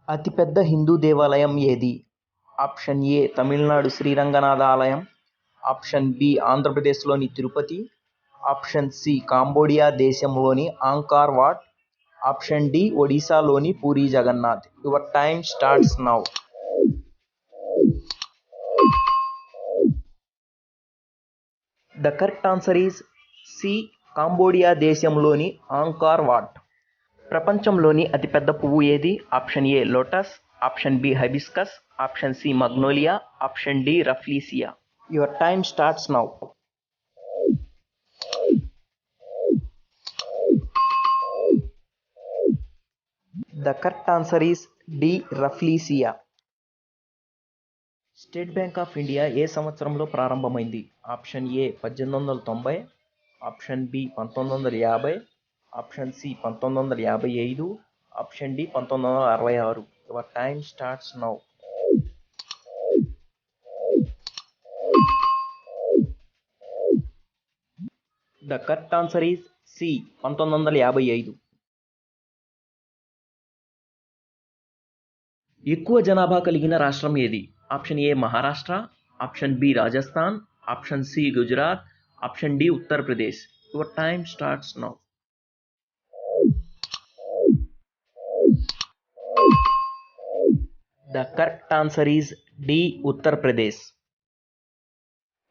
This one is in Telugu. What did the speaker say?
అతిపెద్ద హిందూ దేవాలయం ఏది? ఆప్షన్ ఏ తమిళనాడు శ్రీరంగనాథ ఆలయం, ఆప్షన్ బి ఆంధ్రప్రదేశ్లోని తిరుపతి, ఆప్షన్ సి కాంబోడియా దేశంలోని ఆంకార్ వాట్, ఆప్షన్ డి ఒడిశాలోని Puri Jagannath. Your time starts now. The correct answer is C Cambodia దేశంలోని ఆంకార్ వాట్. ప్రపంచంలోని అతిపెద్ద పువ్వు ఏది? Option A lotus, option B hibiscus, option C magnolia, option D rafflesia. Your time starts now. The correct answer is D rafflesia. State Bank of India ఏ సంవత్సరంలో ప్రారంభమైంది? Option A 1890, option B 1950, option C 1955, option D 1966. Your time starts now. The correct answer is C 1955. ఎక్కువ జనాభా కలిగిన రాష్ట్రం ఏది? Option A Maharashtra, option B Rajasthan, option C Gujarat, option D Uttar Pradesh. Your time starts now. The correct answer is D Uttar Pradesh.